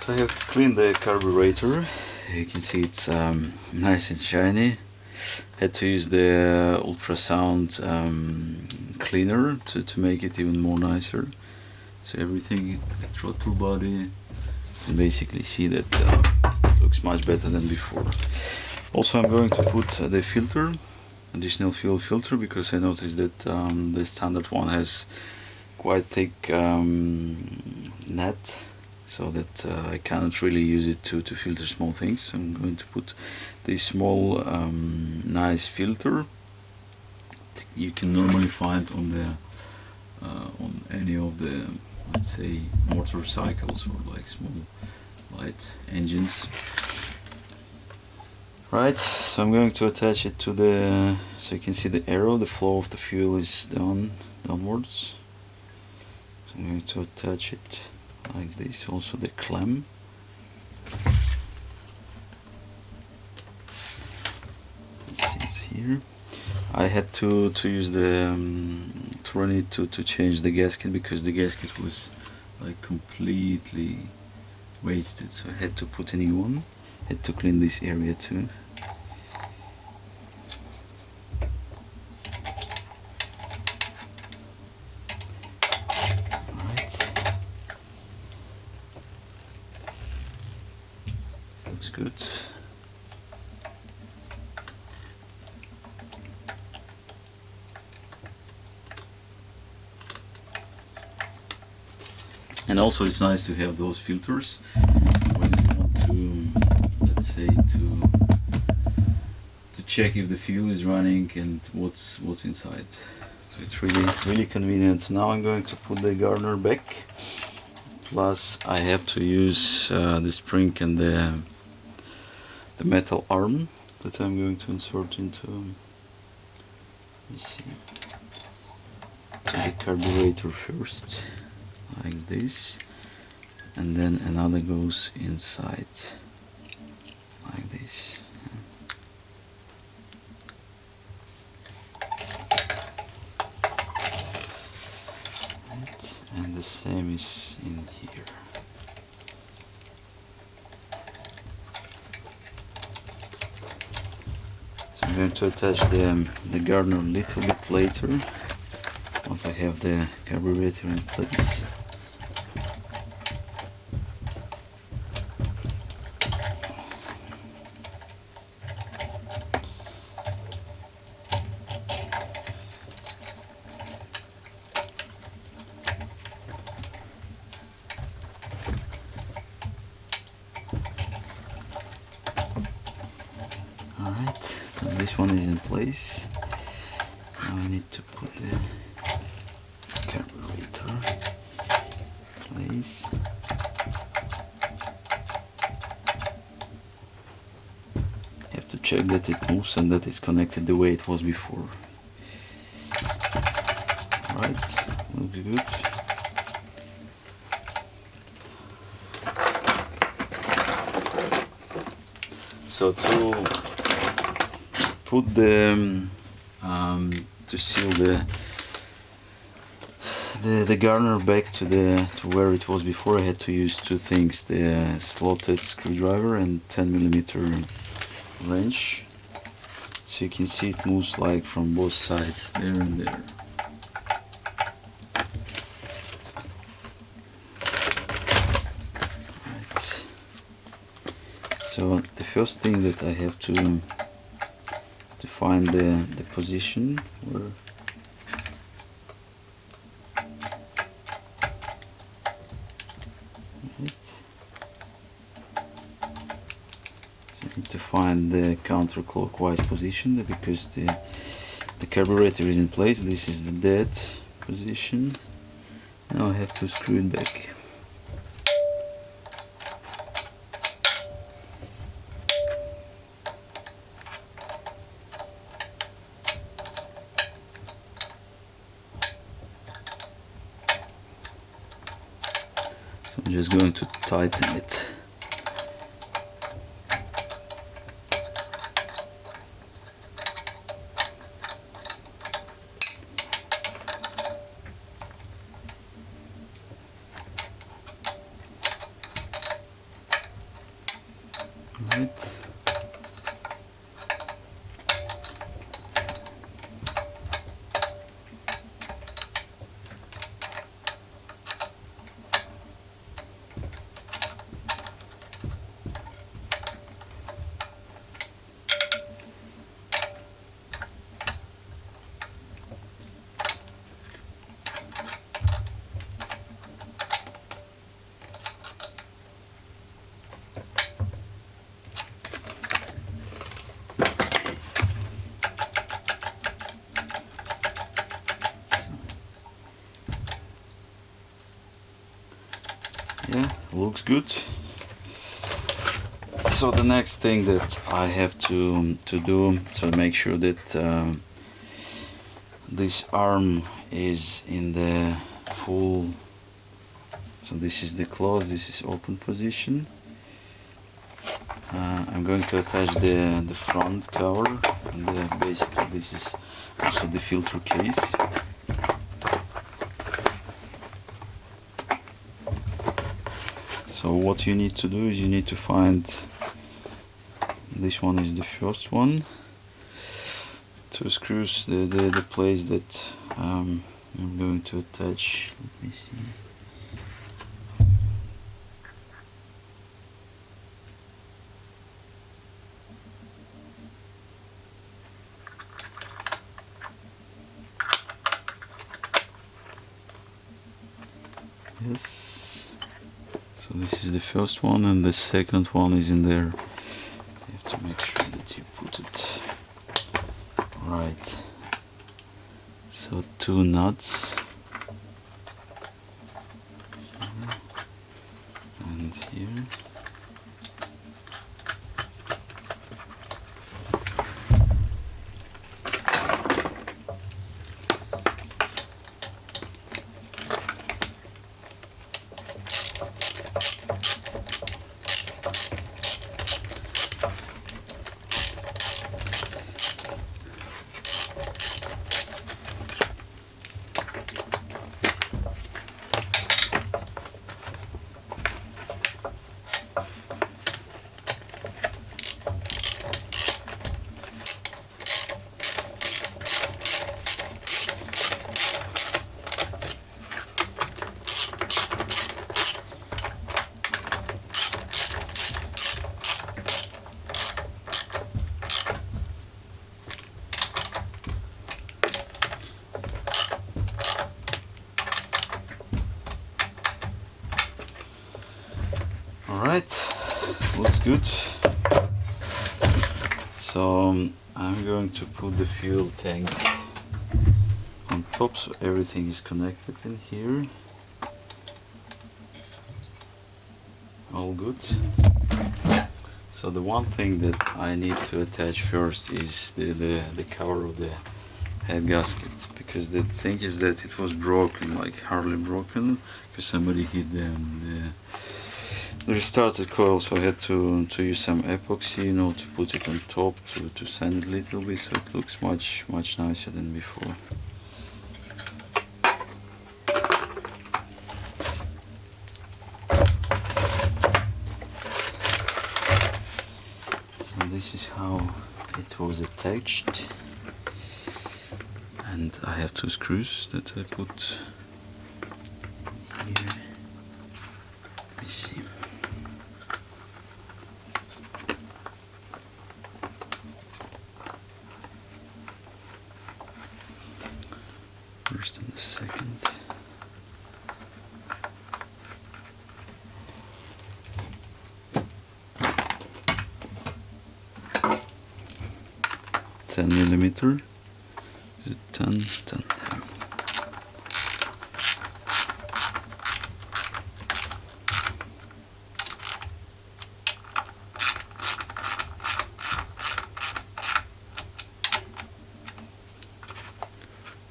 So I have cleaned the carburetor. You can see it's nice and shiny. Had to use the ultrasound cleaner to make it even more nicer. So everything, the throttle body, you can basically see that it looks much better than before. Also, I'm going to put the filter, additional fuel filter, because I noticed that the standard one has quite thick net, so that I cannot really use it to filter small things. So I'm going to put this small nice filter you can normally find on the on any of the, let's say, motorcycles or like small light engines. Right, so I'm going to attach it to the, so you can see the arrow, the flow of the fuel is downwards. So I'm going to attach it like this, also the clamp. It's here. I had to use the to run it to change the gasket, because the gasket was like completely wasted, so I had to put a new one. Had to clean this area too. Alright. Looks good. And also it's nice to have those filters when you want to, let's say, to check if the fuel is running and what's inside. So it's really convenient. Now I'm going to put the garner back. Plus I have to use the spring and the metal arm that I'm going to insert into, let me see, to the carburetor first, like this, and then another goes inside like this. And the same is in here. So I'm going to attach the garner a little bit later, once I have the carburetor in place. Alright, so this one is in place. Now I need to put the carburetor in place. You have to check that it moves and that it's connected the way it was before. Alright, looks good. So to put the to seal the garner back to where it was before, I had to use two things: the slotted screwdriver and 10mm wrench. So you can see it moves like from both sides, there and there. Right. So the first thing that I have to find the position where to find the counterclockwise position, because the carburetor is in place. This is the dead position. Now I have to screw it back. So I'm just going to tighten it. Right. Yeah, looks good. So the next thing that I have to do, so make sure that this arm is in the full, so this is the closed, this is open position. I'm going to attach the front cover, and basically this is also the filter case. So what you need to do is you need to find, this one is the first one, two screws, the place that I'm going to attach. Let me see. Yes. So this is the first one, and the second one is in there. You have to make sure that you put it right. So two nuts. And here. Alright, looks good. So I'm going to put the fuel tank on top so everything is connected in here. All good. So the one thing that I need to attach first is the cover of the head gasket, because the thing is that it was broken, like hardly broken, because somebody hit the restarter coil, so I had to use some epoxy, you know, to put it on top to sand it a little bit, so it looks much nicer than before. So this is how it was attached, and I have two screws that I put here. Let me see. First and the second. Ten millimeter. Is it 10? 10.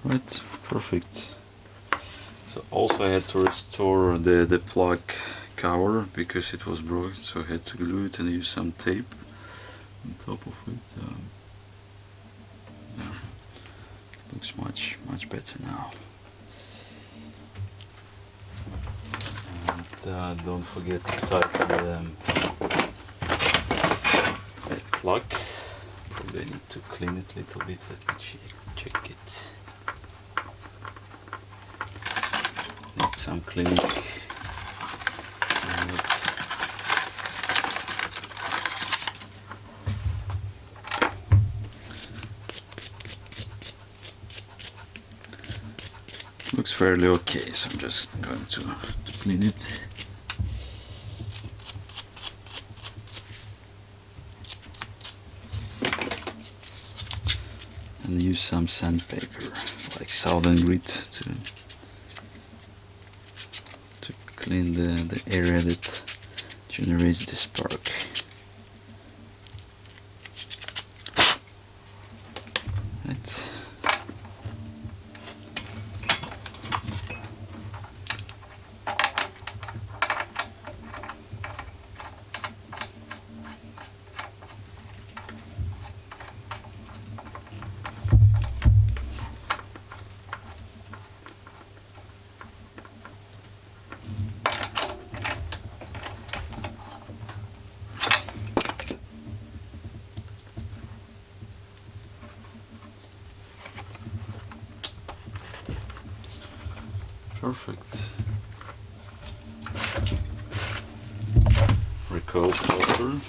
Right, perfect. So also I had to restore the plug cover because it was broken, so I had to glue it and use some tape on top of it. Yeah, looks much better now. And don't forget to tighten plug. Probably I need to clean it a little bit. Let me check it. Needs some cleaning. Looks fairly okay, so I'm just going to clean it. And use some sandpaper, like Southern Grit, to clean the area that generates the spark. Right. Perfect. Recoil filter.